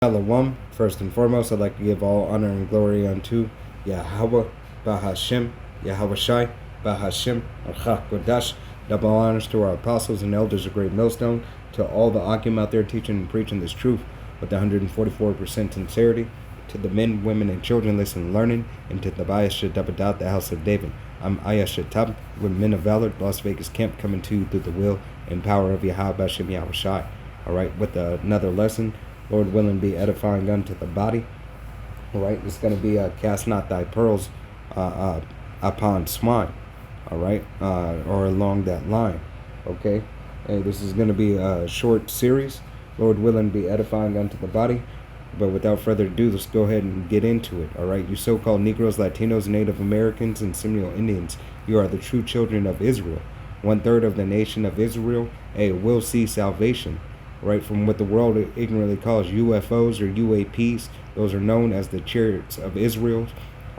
Shalom. First and foremost, I'd like to give all honor and glory unto Yahweh, Bahashem, Yahweh Shai, Bahashem, Archak Kodash. Double honors to our apostles and elders of Great Millstone, to all the Akim out there teaching and preaching this truth with 144% sincerity, to the men, women, and children listening and learning, and to the Bayas Shadabadat, the house of David. I'm Ayah Shatab, with men of valor, Las Vegas camp, coming to you through the will and power of Yahweh Bahashem, Yahweh Shai. All right, with another lesson. Lord willing, be edifying unto the body. All right, it's going to be cast not thy pearls upon swine. All right, or along that line. Okay, hey, this is going to be a short series. Lord willing, be edifying unto the body. But without further ado, let's go ahead and get into it. All right, you so-called Negroes, Latinos, Native Americans, and Seminole Indians, you are the true children of Israel. 1/3 of the nation of Israel, will see salvation. Right, from what the world ignorantly calls UFOs or UAPs. Those are known as the chariots of Israel,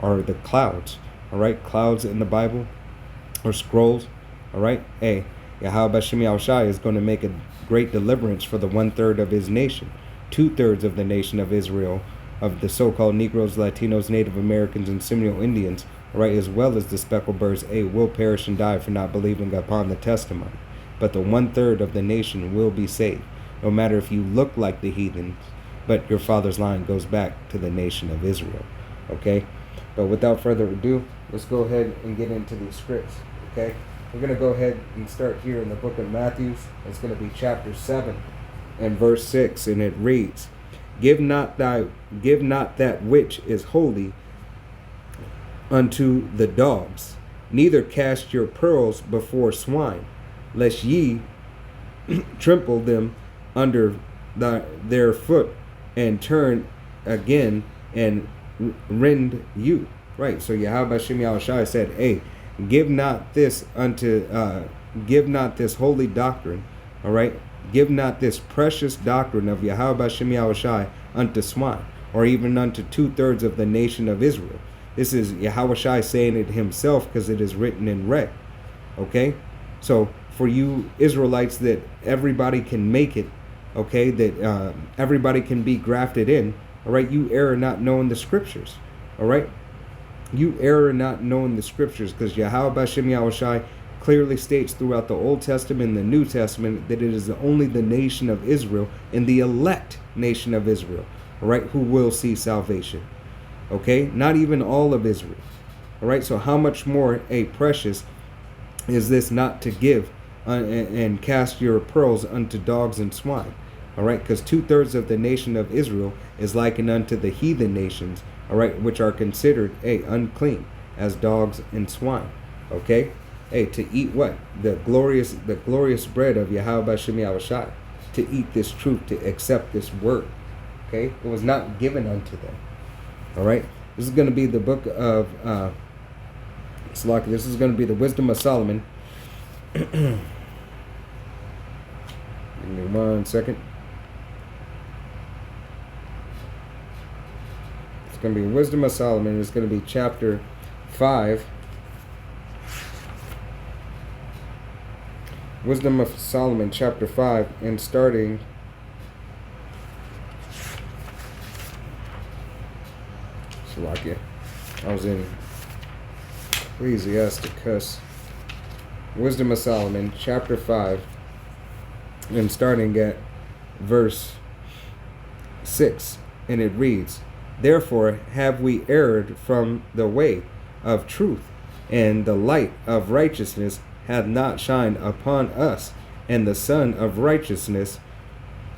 or the clouds. All right, clouds in the Bible, or scrolls. All right, Yahweh Bashem Yahushai is going to make a great deliverance for the 1/3 of his nation. 2/3 of the nation of Israel, of the so-called Negroes, Latinos, Native Americans, and Seminole Indians, all right, as well as the speckled birds, will perish and die for not believing upon the testimony. But the 1/3 of the nation will be saved. No matter if you look like the heathens, but your father's line goes back to the nation of Israel. Okay? But without further ado, let's go ahead and get into these scripts. Okay? We're going to go ahead and start here in the book of Matthew. It's going to be chapter 7 and verse 6. And it reads, Give not that which is holy unto the dogs, neither cast your pearls before swine, lest ye trample them under their foot and turn again and rend you. Right. So Yahweh Bashem Yahushai said, give not this holy doctrine. All right. Give not this precious doctrine of Yahweh Bashem Yahushai unto swine, or even unto 2/3 of the nation of Israel. This is Yahweh Shai saying it himself, because it is written in red. Okay. So for you Israelites, that everybody can make it, okay, that everybody can be grafted in, all right, you err not knowing the scriptures, all right? You err not knowing the scriptures, because Yahweh Bashem Yahushai clearly states throughout the Old Testament and the New Testament that it is only the nation of Israel and the elect nation of Israel, all right, who will see salvation, okay? Not even all of Israel, all right? So how much more precious is this not to give and cast your pearls unto dogs and swine? All right, because 2/3 of the nation of Israel is likened unto the heathen nations, all right, which are considered unclean as dogs and swine. Okay, to eat what? The glorious bread of Yahweh Bashem Yahushai, to eat this truth, to accept this word. Okay, it was not given unto them. All right, this is going to be the book of this is going to be the Wisdom of Solomon. Give me 1 second. It's going to be Wisdom of Solomon. It's going to be chapter 5. Wisdom of Solomon, chapter 5, and starting Salakia. I was in Ecclesiasticus. Wisdom of Solomon, chapter 5, and starting at verse 6, and it reads, Therefore have we erred from the way of truth, and the light of righteousness hath not shined upon us, and the sun of righteousness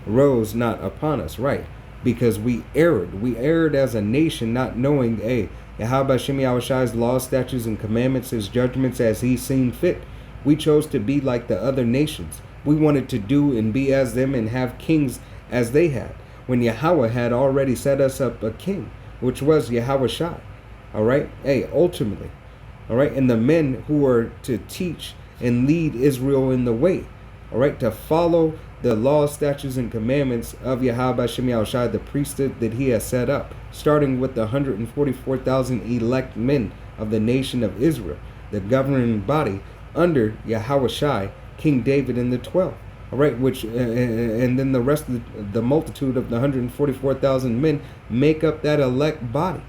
rose not upon us. Right, because we erred as a nation, not knowing Yahweh Bashem Yahushai's laws, statutes, and commandments, his judgments as he seen fit. We chose to be like the other nations. We wanted to do and be as them and have kings as they had, when Yahweh had already set us up a king, which was Yahweh Shai. All right, ultimately, all right, and the men who were to teach and lead Israel in the way, all right, to follow the laws, statutes, and commandments of Yahweh Bashem Yahushai, the priesthood that he has set up, starting with the 144,000 elect men of the nation of Israel, the governing body under Yahweh Shai, King David, and the 12. All right, which and then the rest of the multitude of the 144,000 men make up that elect body,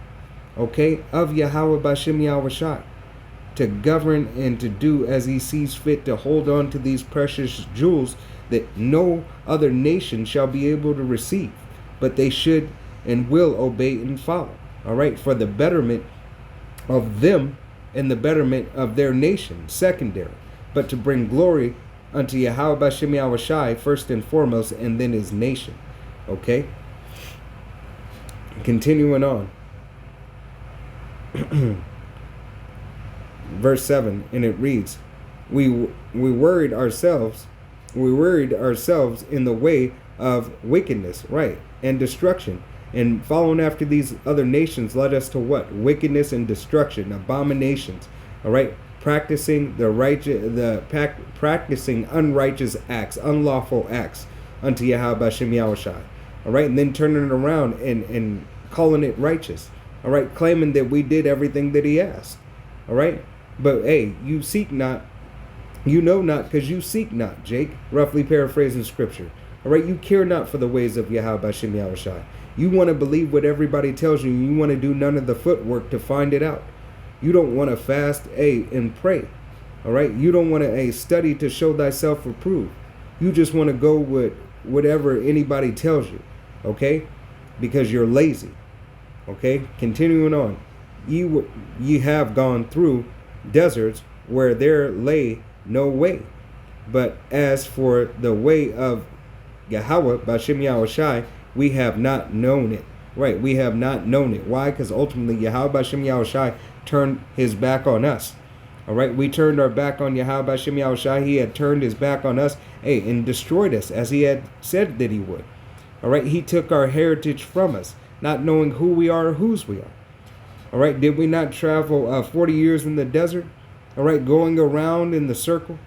okay, of Yahweh Bashem Yahushai, to govern and to do as he sees fit, to hold on to these precious jewels that no other nation shall be able to receive, but they should and will obey and follow. All right, for the betterment of them and the betterment of their nation, secondary, but to bring glory unto Yahweh Bashem Yahushai first and foremost, and then his nation. Okay? Continuing on. Verse 7, and it reads, we worried ourselves in the way of wickedness, right, and destruction, and following after these other nations led us to what? Wickedness and destruction, abominations. All right, practicing practicing unrighteous acts, unlawful acts unto Yahweh Bashem Yahushai. All right, and then turning it around and calling it righteous. All right, claiming that we did everything that he asked. All right, but hey, you seek not, you know not, because you seek not, Jake. Roughly paraphrasing scripture. All right, you care not for the ways of Yahweh Bashem Yahushai. You want to believe what everybody tells you, and you want to do none of the footwork to find it out. You don't want to fast, and pray. All right, you don't want to study to show thyself approved. You just want to go with whatever anybody tells you, okay? Because you're lazy. Okay, continuing on. Ye have gone through deserts where there lay no way. But as for the way of Yahweh Bashem Yahushai, we have not known it. Right, we have not known it. Why? Because ultimately Yahweh Bashem Yahushai turned his back on us. All right, we turned our back on Yahweh Bashem Yahushai. He had turned his back on us, and destroyed us as he had said that he would. All right, he took our heritage from us, not knowing who we are or whose we are. All right, did we not travel 40 years in the desert? All right, going around in the circle.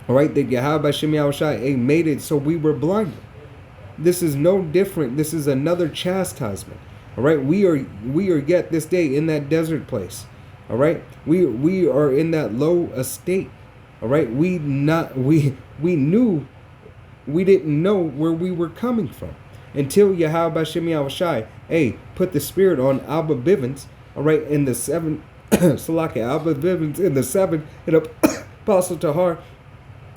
All right, that Yahweh Bashem Yahushai made it so we were blinded. This is no different. This is another chastisement. All right, we are yet this day in that desert place. All right, we are in that low estate. All right, we knew we didn't know where we were coming from until Yahweh Bashem Yahushai put the spirit on Abba Bivens. All right, in the 7 Salaki Abba Bivens in the 7 and Apostle Tahar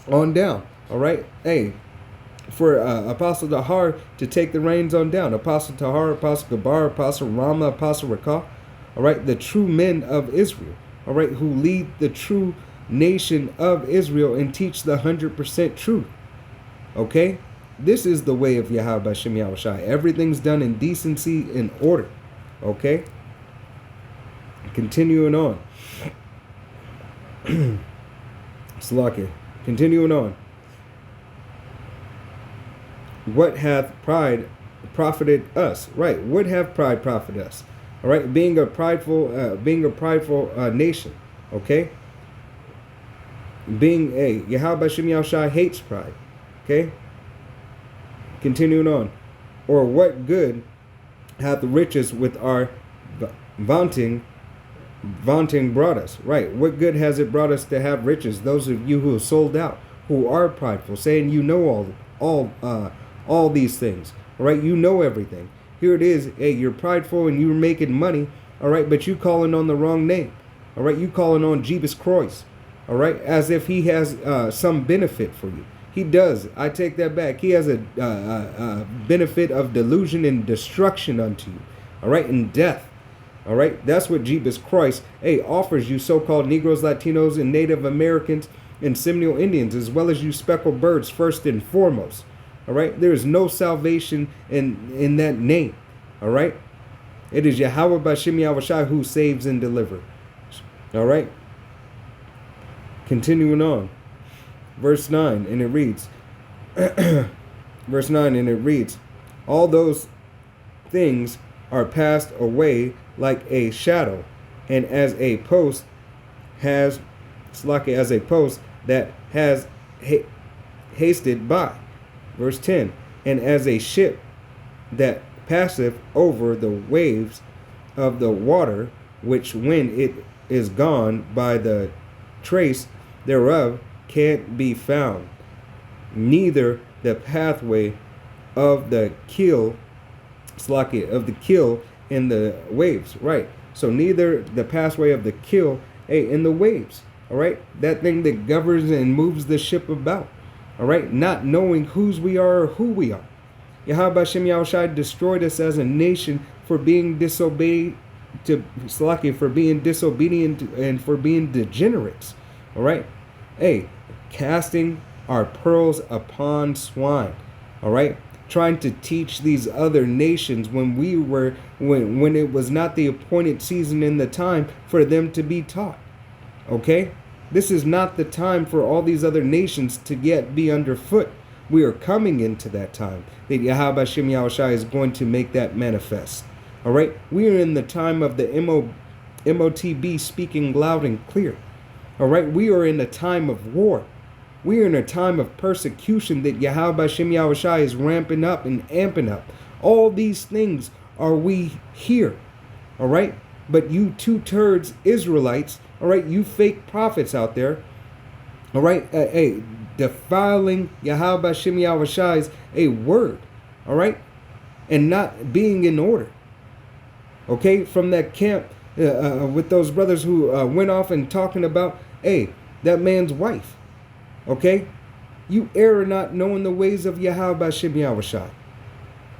on down. All right, for Apostle Tahar to take the reins on down. Apostle Tahar, Apostle Gabar, Apostle Rama, Apostle Rakah. All right, the true men of Israel. All right, who lead the true nation of Israel and teach the 100% truth. Okay, this is the way of Yahweh Bashem Yahushai. Everything's done in decency and order. Okay, continuing on. Salaki, continuing on. What hath pride profited us? Right. What have pride profited us? All right. Being a prideful nation. Okay. Being Yahweh Bashem Yahushai hates pride. Okay. Continuing on. Or what good hath the riches with our vaunting brought us? Right. What good has it brought us to have riches? Those of you who have sold out, who are prideful, saying you know all these things. All right, you know everything. Here it is. You're prideful and you're making money. All right, but you calling on the wrong name. All right, you calling on Jesus Christ. All right, as if he has some benefit for you. He does. I take that back. He has a benefit of delusion and destruction unto you. All right, and death. All right, that's what Jesus Christ offers you, so-called Negroes, Latinos, and Native Americans and Seminole Indians, as well as you speckled birds, first and foremost. All right, there is no salvation in that name. All right, it is Yahweh Bashem Yahushai who saves and delivers. All right, continuing on, verse 9, and it reads, verse 9, and it reads, all those things are passed away like a shadow, and as a post has, as a post that has hasted by. Verse 10, and as a ship that passeth over the waves of the water, which when it is gone by the trace thereof can't be found, neither the pathway of the keel, of the keel in the waves, right? So neither the pathway of the keel, in the waves, all right? That thing that governs and moves the ship about, all right? Not knowing whose we are or who we are. Yahweh Hashem Yahushai destroyed us as a nation for being disobedient for being disobedient and for being degenerates. All right? Hey, casting our pearls upon swine. All right? Trying to teach these other nations when it was not the appointed season in the time for them to be taught. Okay? This is not the time for all these other nations to yet be underfoot. We are coming into that time that Yahweh Hashem Yahushai is going to make that manifest. All right? We are in the time of the MOTB speaking loud and clear. All right? We are in a time of war. We are in a time of persecution that Yahweh Hashem Yahushai is ramping up and amping up. All these things are we here. All right? But you two turds Israelites, all right, you fake prophets out there, all right, defiling Yahweh Hashem Yahushai's word, all right, and not being in order. Okay, from that camp with those brothers who went off and talking about, that man's wife. Okay, you err not knowing the ways of Yahweh Hashem Yahushai.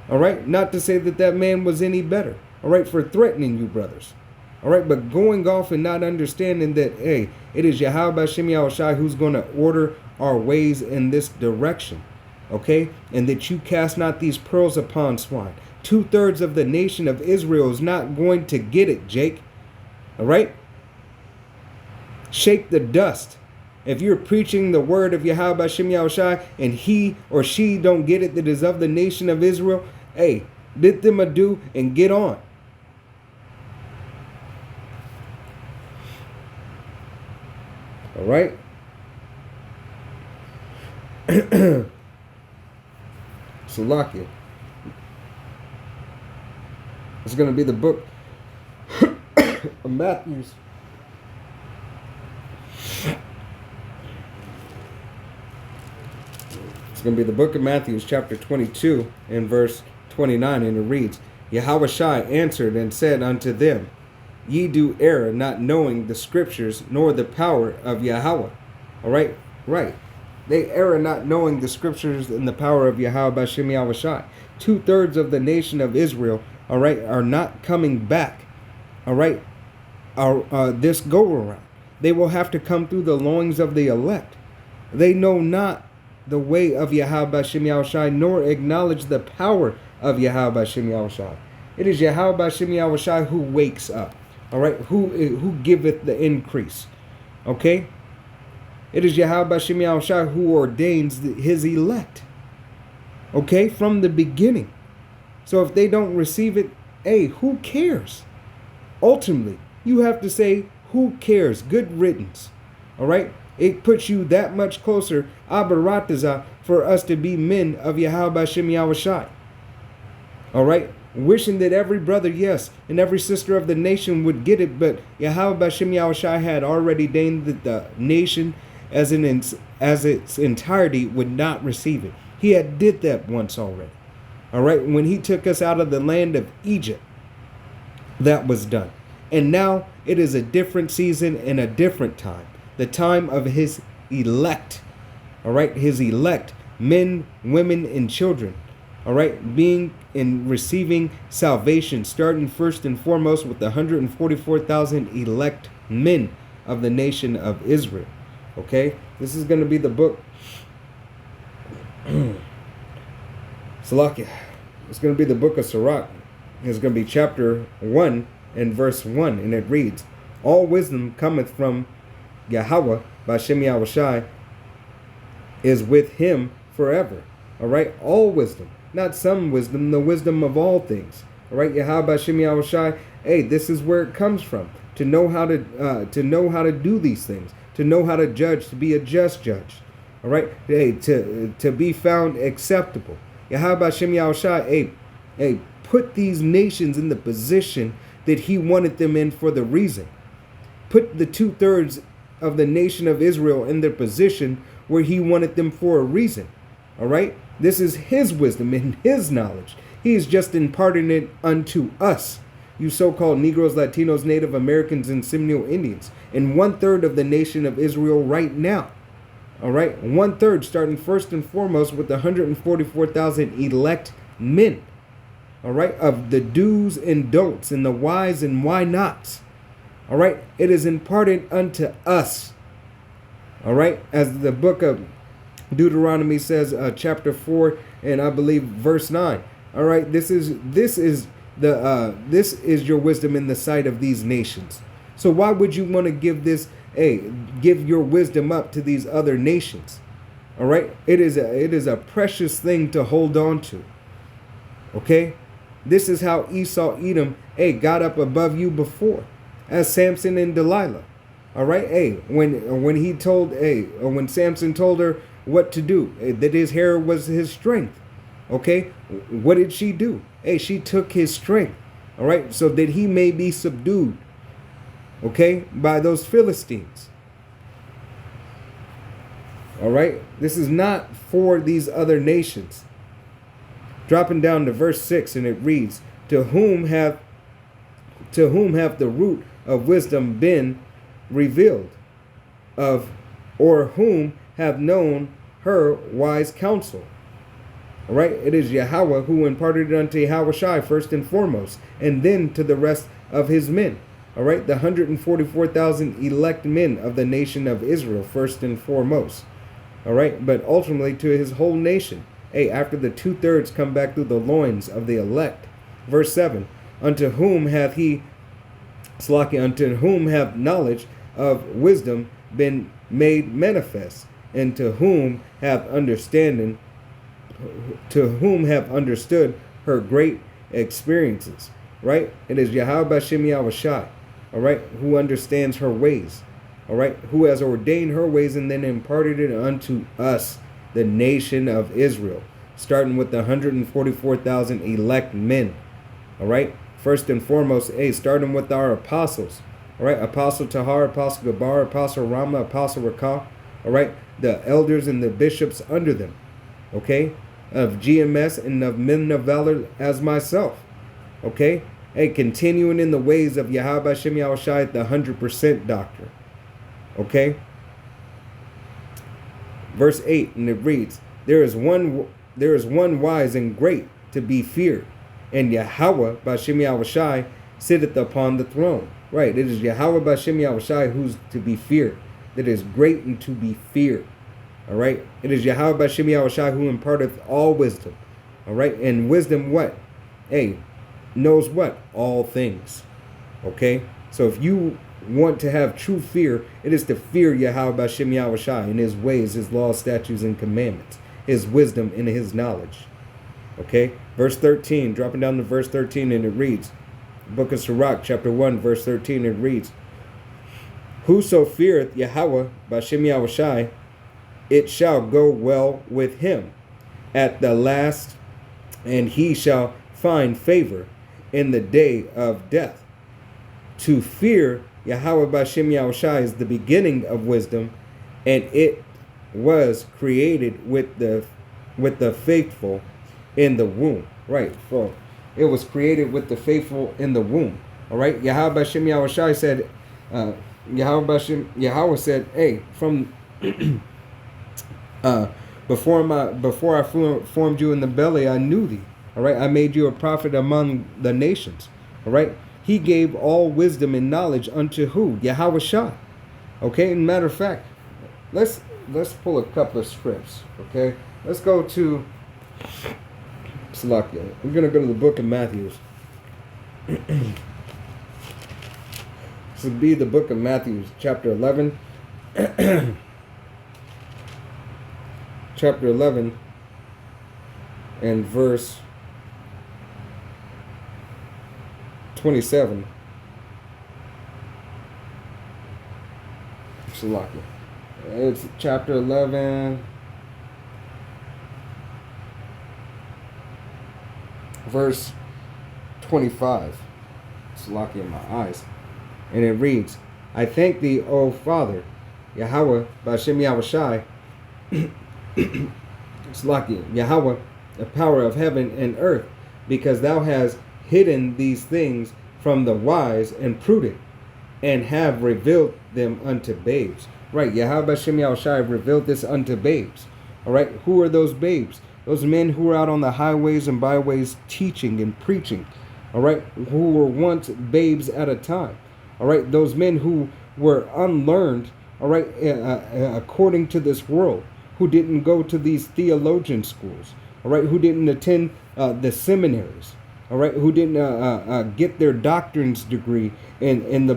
All right, not to say that that man was any better. All right, for threatening you brothers. All right, but going off and not understanding that, it is Yahweh Hashem Yahushai who's going to order our ways in this direction. Okay, and that you cast not these pearls upon swine. 2/3 of the nation of Israel is not going to get it, Jake. All right? Shake the dust. If you're preaching the word of Yahweh Hashem Yahushai and he or she don't get it that is of the nation of Israel, bid them adieu and get on. All right? Salakia. It's going to be the book of Matthew. It's going to be the book of Matthew, chapter 22, and verse 29, and it reads, Yahushai answered and said unto them, Ye do err, not knowing the scriptures, nor the power of Yahweh. All right? Right. They err not knowing the scriptures and the power of Yahweh Hashem Yahushai. 2/3 of the nation of Israel, all right, are not coming back. All right? This go around. They will have to come through the loins of the elect. They know not the way of Yahweh Hashem Yahushai, nor acknowledge the power of Yahweh Hashem Yahushai. It is Yahweh Hashem Yahushai who wakes up. All right? Who giveth the increase. Okay? It is Yahweh Hashem Yahushai who ordains his elect. Okay? From the beginning. So if they don't receive it, who cares? Ultimately, you have to say, who cares? Good riddance. All right? It puts you that much closer, Abarataza, for us to be men of Yahweh Hashem Yahushai. All right? Wishing that every brother, yes, and every sister of the nation would get it, but Yahweh Hashem Yahushai had already ordained that the nation as its entirety would not receive it. He had did that once already. All right? When he took us out of the land of Egypt, that was done. And now it is a different season and a different time. The time of his elect. All right? His elect, men, women, and children. All right, being and receiving salvation, starting first and foremost with the 144,000 elect men of the nation of Israel. Okay, this is going to be the book. Salakia. It's going to be the book of Sirach. It's going to be chapter 1 and verse 1, and it reads, All wisdom cometh from Yahweh, Bashem Yahushai, is with him forever. All right, all wisdom. Not some wisdom, the wisdom of all things. All right, Yahweh Hashem Yahushai. This is where it comes from. To know how to do these things. To know how to judge. To be a just judge. All right. To be found acceptable. Yahweh Hashem Yahushai. Put these nations in the position that He wanted them in for the reason. Put the 2/3 of the nation of Israel in their position where He wanted them for a reason. All right? This is his wisdom and his knowledge. He is just imparting it unto us, you so-called Negroes, Latinos, Native Americans, and Seminole Indians, and 1/3 of the nation of Israel right now. All right? 1/3, starting first and foremost with the 144,000 elect men. All right? Of the do's and don'ts and the whys and why nots. All right? It is imparted unto us. All right? As the book of Deuteronomy says, chapter 4, and I believe verse 9. All right? This is your wisdom in the sight of these nations. So why would you want to give your wisdom up to these other nations? All right? It is a precious thing to hold on to. Okay? This is how Esau, Edom, got up above you before, as Samson and Delilah. All right? When Samson told her what to do, that his hair was his strength. Okay? What did she do? She took his strength. All right? So that he may be subdued. Okay? By those Philistines. All right? This is not for these other nations. Dropping down to verse 6, and it reads, To whom have the root of wisdom been revealed, or whom have known her wise counsel? All right? It is Yahweh who imparted it unto Yahushai first and foremost, and then to the rest of his men. All right? The 144,000 elect men of the nation of Israel first and foremost. All right? But ultimately to his whole nation. After the 2/3 come back through the loins of the elect. Verse 7. Unto whom have knowledge of wisdom been made manifest, and to whom have understood her great experiences. Right? It is Yahweh Bashem Yahushai, all right, who understands her ways, all right, who has ordained her ways and then imparted it unto us, the nation of Israel, starting with the 144,000 elect men. All right? First and foremost, starting with our apostles. All right? Apostle Tahar, Apostle Gabar, Apostle Rama, Apostle Rakah. All right? The elders and the bishops under them. Okay? Of GMS and of men of valor as myself. Okay? Continuing in the ways of Yahweh Shem Yahushai, the 100% doctrine. Okay? Verse 8, and it reads, There is one wise and great to be feared, and Yahweh Bashem Yahushai sitteth upon the throne. Right, it is Yahweh Bashem Yahushai who's to be feared, that is great and to be feared. All right, it is Yahweh Bashem Yahushai who imparteth all wisdom. All right, and wisdom what? Knows what? All things. Okay, so if you want to have true fear, it is to fear Yahweh Bashem Yahushai and his ways, his laws, statutes, and commandments, his wisdom and his knowledge. Okay, verse 13, dropping down to verse 13, and it reads, Book of Sirach, chapter 1, verse 13, it reads, Whoso feareth Yahweh Bashem Yahushai, it shall go well with him at the last, and he shall find favor in the day of death. To fear Yahweh Bashem Yahushai is the beginning of wisdom, and it was created with the faithful in the womb. Right. So it was created with the faithful in the womb. All right. Yahweh Bashem Yahushai said, Yahweh said, from before I formed you in the belly, I knew thee. All right. I made you a prophet among the nations. All right. He gave all wisdom and knowledge unto who? Yahushua. Okay. Matter of fact, let's pull a couple of scripts. Okay. Let's go to Salakia. We're gonna go to the book of Matthew. This would be the book of Matthew, chapter 11. Chapter 11 and verse 27. Salakia. It's chapter 11, verse 25. Salakia in my eyes. And it reads, I thank thee, O Father, Yahweh, Bashem Yahushai, Slaki, Yahweh, the power of heaven and earth, because thou hast hidden these things from the wise and prudent, and have revealed them unto babes. Right, Yahweh Shem Yahushai revealed this unto babes. All right, who are those babes? Those men who were out on the highways and byways teaching and preaching. All right, who were once babes at a time. All right, those men who were unlearned, all right, according to this world, who didn't go to these theologian schools, all right, who didn't attend the seminaries, all right, who didn't get their doctrines degree in the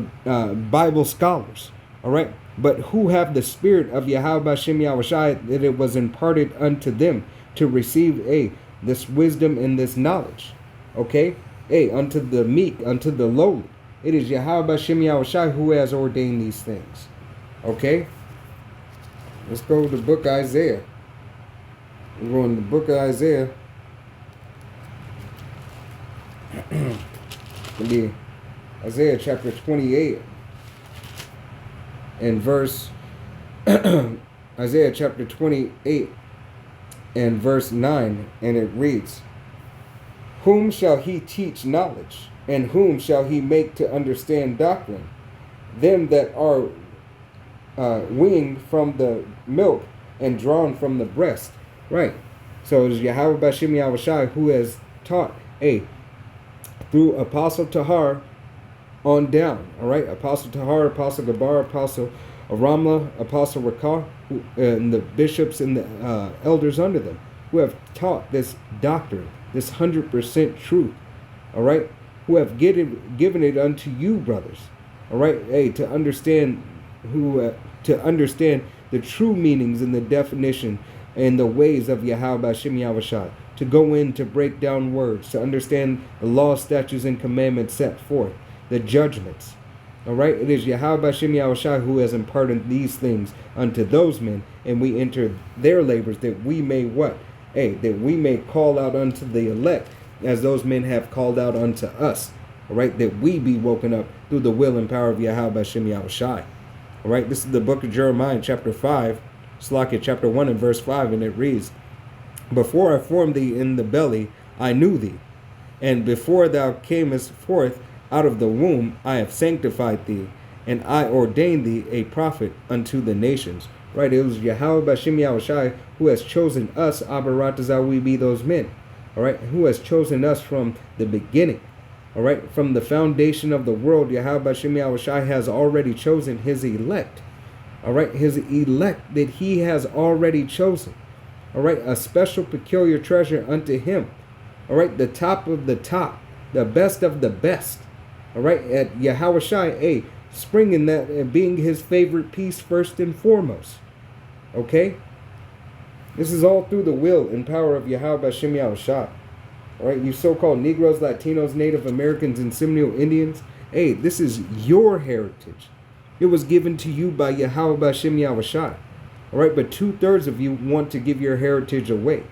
Bible scholars, all right, but who have the spirit of Yahweh Shem Yahushai, that it was imparted unto them to receive this wisdom and this knowledge, okay, unto the meek, unto the lowly. It is Yahweh Shem Yahushai who has ordained these things, okay. Let's go to the book of Isaiah. We're going to the book of Isaiah. It'll be Isaiah chapter 28 and verse Isaiah chapter 28 and verse 9, and it reads, whom shall he teach knowledge, and whom shall he make to understand doctrine? Them that are weaned from the milk and drawn from the breast. Right. So it is Yahweh Bashem Yahushai who has taught through Apostle Tahar on down. All right. Apostle Tahar, Apostle Gabar, Apostle Ramla, Apostle Rakah, and the bishops and the elders under them, who have taught this doctrine, this 100% truth. All right. Who have given it unto you, brothers. All right. To understand to understand the true meanings and the definition and the ways of Yahweh Shem Yahushai, to go in to break down words, to understand the law, statutes, and commandments set forth, the judgments. All right, it is Yahweh Shem Yahushai who has imparted these things unto those men, and we enter their labors that we may what? That we may call out unto the elect, as those men have called out unto us. All right, that we be woken up through the will and power of Yahweh Shem Yahushai. All right, this is the book of Jeremiah, chapter 5, Slakia, chapter 1 and verse 5, and it reads, before I formed thee in the belly, I knew thee, and before thou camest forth out of the womb, I have sanctified thee, and I ordained thee a prophet unto the nations. Right, it was Yahweh Bashem Yahushai who has chosen us, Abaratazah, we be those men. All right, who has chosen us from the beginning. All right, from the foundation of the world, Yahweh Bashem Yahushai has already chosen his elect. All right, his elect that he has already chosen. All right, a special peculiar treasure unto him. All right, the top of the top, the best of the best. All right, at Yahushai, springing that and being his favorite piece first and foremost. Okay, this is all through the will and power of Yahweh Bashem Yahushai. All right, you so-called Negroes, Latinos, Native Americans, and Seminole Indians, this is your heritage. It was given to you by Yahweh Bashem Yahushai. All right, but 2/3 of you want to give your heritage away.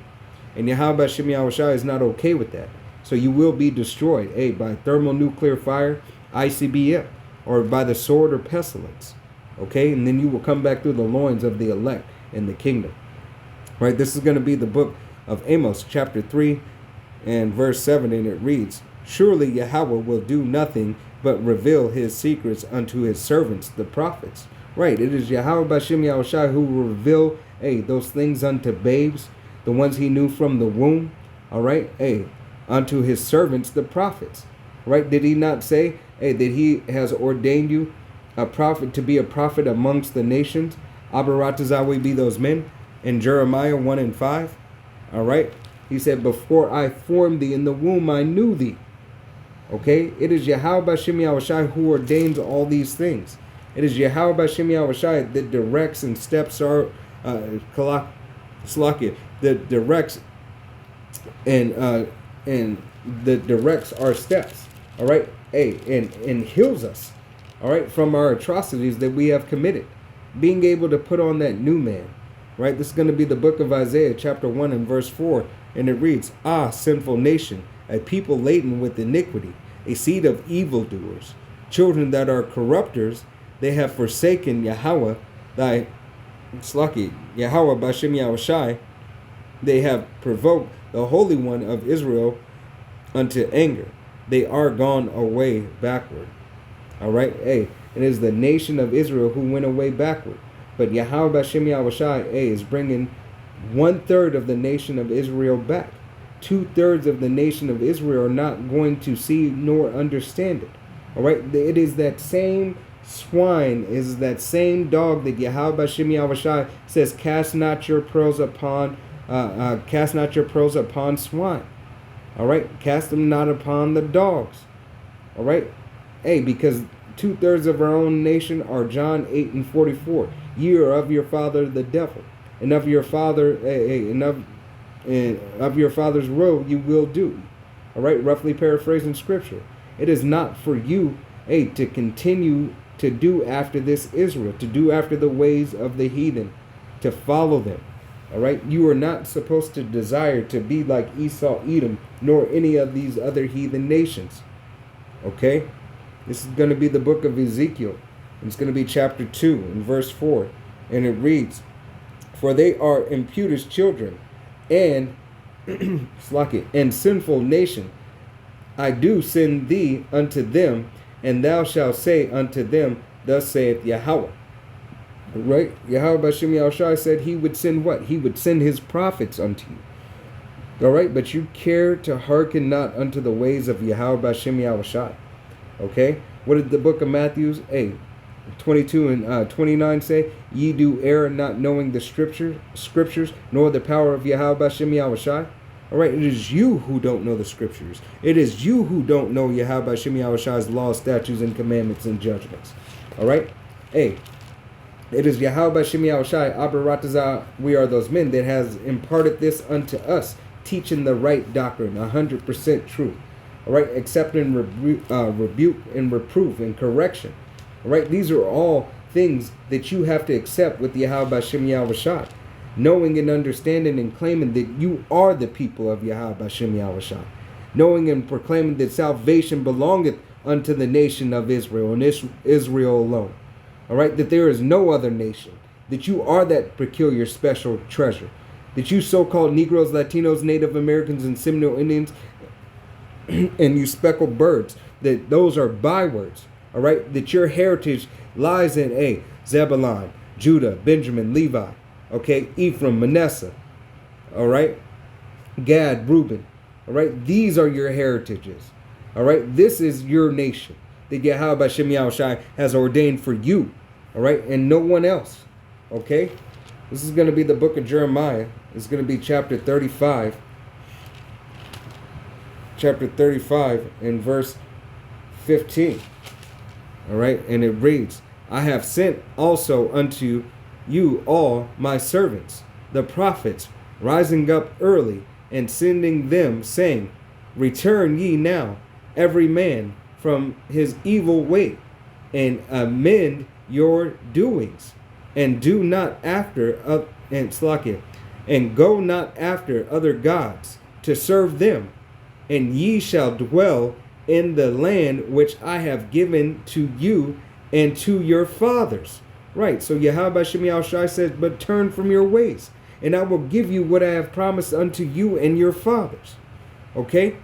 And Yahweh Bashem Yahushai is not okay with that. So you will be destroyed, by thermonuclear fire, ICBM, or by the sword or pestilence. Okay, and then you will come back through the loins of the elect in the kingdom. All right, this is going to be the book of Amos, chapter 3, and verse 7, and it reads, surely Yahweh will do nothing but reveal his secrets unto his servants, the prophets. Right, it is Yahweh Bashem Yahushai who will reveal, those things unto babes, the ones he knew from the womb. All right, unto his servants, the prophets. Right, did he not say, that he has ordained you a prophet to be a prophet amongst the nations? Abaratazah be those men in Jeremiah 1 and 5. All right. He said, before I formed thee in the womb, I knew thee. Okay. It is Yahweh Bashem Yahushai who ordains all these things. It is Yahweh Bashem Yahushai that directs and steps our Slakia, that directs and that directs our steps. All right. And heals us. All right. From our atrocities that we have committed. Being able to put on that new man. Right. This is going to be the book of Isaiah, chapter 1 and verse 4. And it reads, sinful nation, a people laden with iniquity, a seed of evildoers, children that are corrupters, they have forsaken Yahweh, thy Slaki, Yahweh Bashem Yahushai, They have provoked the Holy One of Israel unto anger. They are gone away backward. All right. Hey, it is the nation of Israel who went away backward. But Yahweh Bashem Yahushai is bringing 1/3 of the nation of Israel back. 2/3 of the nation of Israel are not going to see nor understand it. All right. It is that same swine, is that same dog that Yahweh Bashem Yahushai says, cast not your pearls upon swine. All right. Cast them not upon the dogs. All right. Hey, because 2/3 of our own nation are John 8:44. Ye are of your father the devil, and of your father, and of your father's will you will do. All right, roughly paraphrasing scripture. It is not for you, to continue to do after this Israel, to do after the ways of the heathen, to follow them. All right, you are not supposed to desire to be like Esau, Edom, nor any of these other heathen nations. Okay. This is going to be the book of Ezekiel. It's going to be chapter 2 and verse 4. And it reads, for they are impudent children and and sinful nation. I do send thee unto them, and thou shalt say unto them, thus saith Yahweh. Right? Yahweh Bashem Yahushai said he would send what? He would send his prophets unto you. All right? But you care to hearken not unto the ways of Yahweh Bashem Yahushai. Okay, what did the book of Matthew 22 and 29 say? Ye do err, not knowing the scriptures, nor the power of Yahweh Bashem Yahushai. All right, it is you who don't know the scriptures. It is you who don't know Yahweh Bashem Yahushai's laws, statutes, and commandments and judgments. All right, it is Yahweh Bashem Yahushai, Abba Ratazah, we are those men that has imparted this unto us, teaching the right doctrine, 100% truth. All right, accepting rebuke and reproof and correction. All right, these are all things that you have to accept with Yahweh Bashem Yahushai, knowing and understanding and claiming that you are the people of Yahweh Bashem Yahushai, knowing and proclaiming that salvation belongeth unto the nation of Israel and Israel alone. All right, that there is no other nation, that you are that peculiar special treasure, that you so-called Negroes, Latinos, Native Americans, and Seminole Indians, and you speckled birds, that those are bywords. All right, that your heritage lies in Zebulun, Judah, Benjamin, Levi, okay, Ephraim, Manasseh, all right, Gad, Reuben. All right, these are your heritages. All right, this is your nation that Yahweh Bashem Yahushai has ordained for you. All right, and no one else. Okay, this is going to be the book of Jeremiah. It's going to be chapter 35. Chapter 35 and verse 15. All right, and it reads, I have sent also unto you all my servants, the prophets, rising up early and sending them, saying, return ye now, every man from his evil way, and amend your doings, and do not after and go not after other gods to serve them. And ye shall dwell in the land which I have given to you and to your fathers. Right, so Yahweh Bashem Yahushai says, but turn from your ways, and I will give you what I have promised unto you and your fathers. Okay?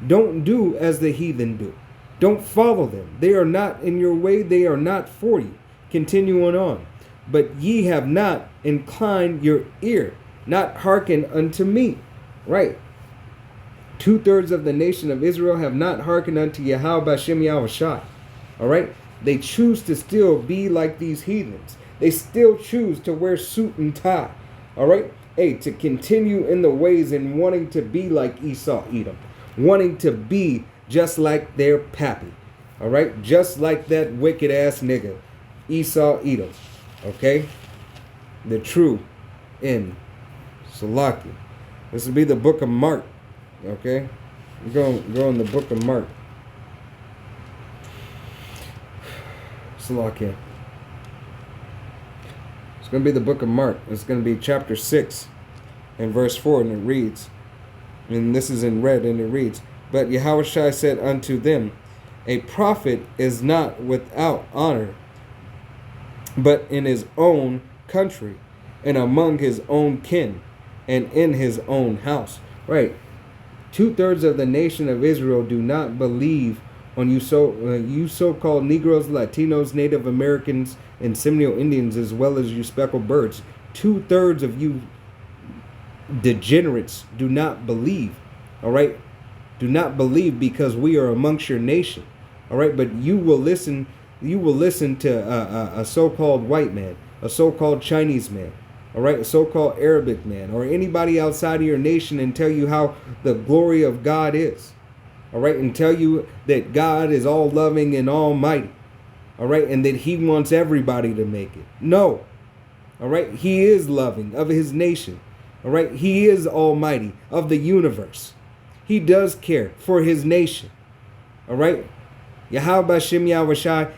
Don't do as the heathen do. Don't follow them. They are not in your way. They are not for you. Continuing on. But ye have not inclined your ear, not hearkened unto me. Right. 2/3 of the nation of Israel have not hearkened unto Yahweh Bashem Yahushai. All right. They choose to still be like these heathens. They still choose to wear suit and tie. All right. To continue in the ways and wanting to be like Esau, Edom. Wanting to be just like their pappy. All right. Just like that wicked ass nigga, Esau, Edom. Okay. The true in Salaki. This will be the book of Mark. Okay. Go in the book of Mark. Salaki. It's going to be the book of Mark. It's going to be chapter 6 and verse 4, and it reads, and this is in red, and it reads, but Yahushua said unto them, a prophet is not without honor, but in his own country, and among his own kin, and in his own house. Right. 2/3 of the nation of Israel do not believe on you so-called Negroes, Latinos, Native Americans, and Seminole Indians, as well as you speckled birds. 2/3 of you degenerates do not believe. All right. Do not believe because we are amongst your nation. All right. But you will listen. You will listen to a so-called white man, a so-called Chinese man, all right, a so-called Arabic man, or anybody outside of your nation, and tell you how the glory of God is, all right, and tell you that God is all loving and almighty, all right, and that he wants everybody to make it. No, all right, he is loving of his nation, all right, he is almighty of the universe. He does care for his nation, all right. Yahweh Bashem Yahushai,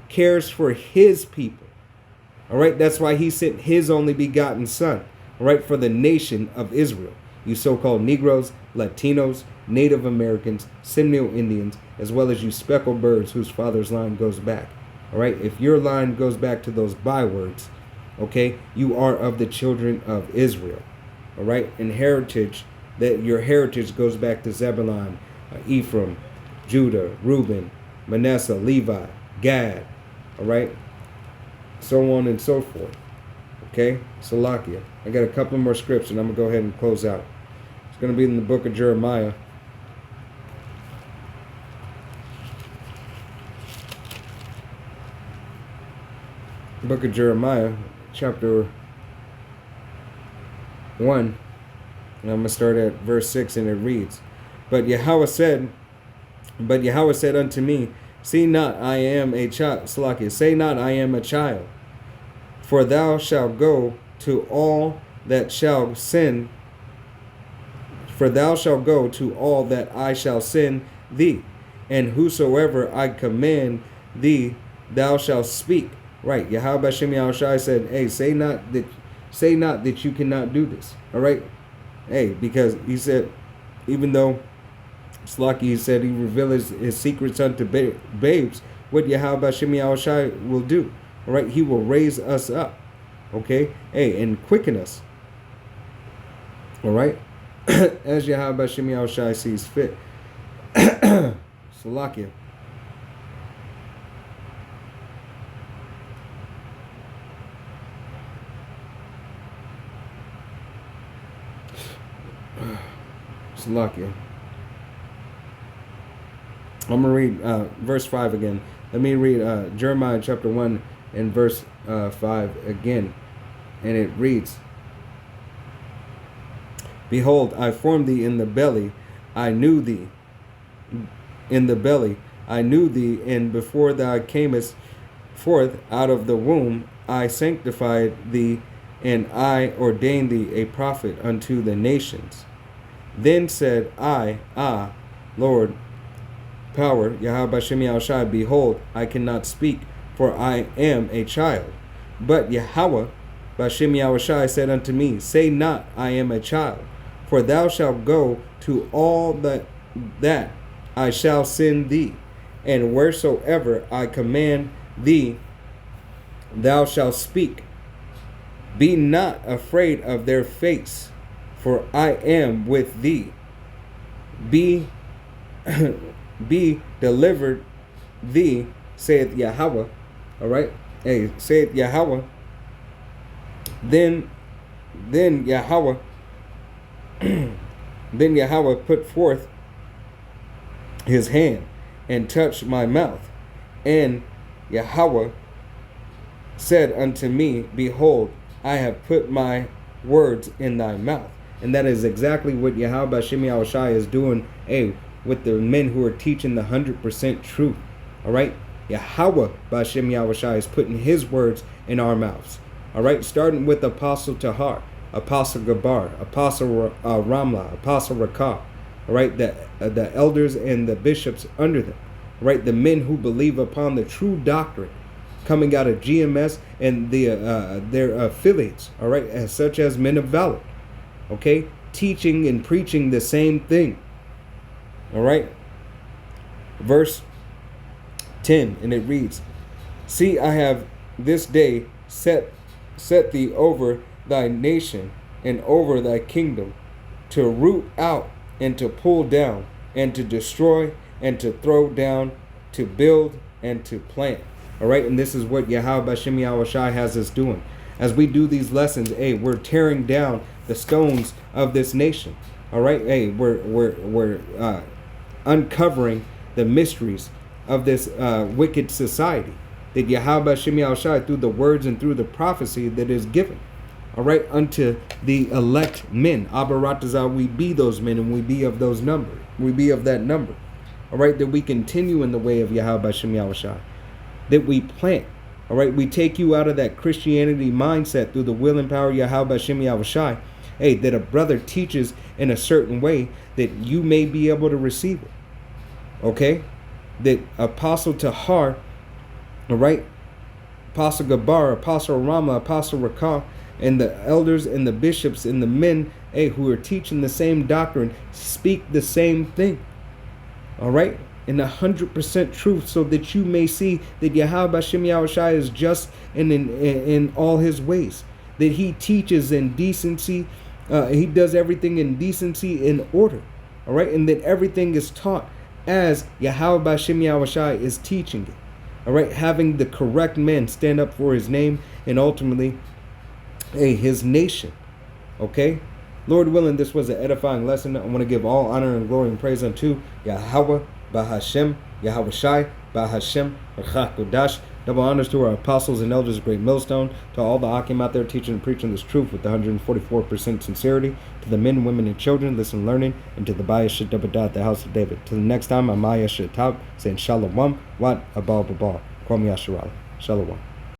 cares for his people. All right, that's why he sent his only begotten son, all right, for the nation of Israel. You so-called Negroes, Latinos, Native Americans, Seminole Indians, as well as you speckled birds whose father's line goes back. All right, if your line goes back to those bywords, okay, you are of the children of Israel. All right, and heritage, that your heritage goes back to Zebulun, Ephraim, Judah, Reuben, Manasseh, Levi, Gad, all right, so on and so forth. Okay, Salakia. I got a couple more scripts and I'm going to go ahead and close out. It's going to be in the book of Jeremiah. Book of Jeremiah, chapter 1. And I'm going to start at verse 6, and it reads, But Yahweh said unto me, See not, I am a child. Salakia, say not, I am a child. For thou shalt go to all that shall send. For thou shalt go to all that I shall send thee, and whosoever I command thee, thou shalt speak. Right. Yahweh Bashem Yahushai said, say not that you cannot do this. All right. Because he said, even though Slaki, he said he reveals his secrets unto babes, what Yahweh Bashem Yahushai will do. All right, he will raise us up, okay, and quicken us. All right, as Yahweh Bashem Yahushai sees fit. Salakia. Salakia. I'm going to read verse 5 again. Let me read Jeremiah chapter 1 and verse 5 again. And it reads, Behold, I formed thee in the belly, I knew thee. In the belly, I knew thee, and before thou camest forth out of the womb, I sanctified thee, and I ordained thee a prophet unto the nations. Then said I, Lord, power, Yahweh Bashem Yahushai, behold, I cannot speak, for I am a child. But Yahweh Bashem Yahushai said unto me, Say not, I am a child, for thou shalt go to all that I shall send thee, and wheresoever I command thee, thou shalt speak. Be not afraid of their face, for I am with thee. Be delivered thee, saith Yahweh. All right, saith Yahweh. Then Yahweh, then Yahweh put forth his hand and touched my mouth, and Yahweh said unto me, Behold, I have put my words in thy mouth. And that is exactly what Yahweh Bashem Yahushai is doing, with the men who are teaching the 100% truth. All right, Yahweh Bashem Yahushai is putting his words in our mouths. All right, starting with Apostle Tahar, Apostle Gabar, Apostle Ramla, Apostle Rakah. All right, the elders and the bishops under them. All right, the men who believe upon the true doctrine coming out of GMS and their affiliates. All right, such as Men of Valor. Okay, teaching and preaching the same thing. All right, verse 10, and it reads, See, I have this day set thee over thy nation, and over thy kingdom, to root out and to pull down and to destroy and to throw down, to build and to plant. All right, and this is what Yahweh Bashem Yahushai has us doing. As we do these lessons, hey, we're tearing down the stones of this nation. All right, hey, we're uncovering the mysteries of this wicked society that Yahweh Bashem Yahushai, through the words and through the prophecy that is given. All right, unto the elect men. Abaratazah, we be those men and we be of those number. We be of that number. All right, that we continue in the way of Yahweh Bashem Yahushai. That we plant. All right, we take you out of that Christianity mindset through the will and power of Yahweh Bashem Yahushai. Hey, that a brother teaches in a certain way that you may be able to receive it. Okay? That Apostle Tahar, all right, Apostle Gabar, Apostle Rama, Apostle Rakah, and the elders and the bishops and the men, hey, who are teaching the same doctrine, speak the same thing. All right? In 100% truth, so that you may see that Yahweh Bashem Yahushai is just in all his ways. That he teaches in decency, he does everything in decency, in order. All right? And that everything is taught as Yahweh Bashem Yahushai is teaching it. All right? Having the correct men stand up for his name and ultimately, hey, his nation. Okay? Lord willing, this was an edifying lesson. I want to give all honor and glory and praise unto Yahweh Bahashem, Yahushai, Bahashem, Rachach Kodash. Double honors to our apostles and elders of Great Millstone, to all the Akim out there teaching and preaching this truth with 144% sincerity, to the men, women, and children, listen, learning, and to the Bayah Shadabadah, the house of David. Till the next time, I'm Maya Shatab, saying Shalom, Wat Abal Babal, Kwam Yasharala. Shalom.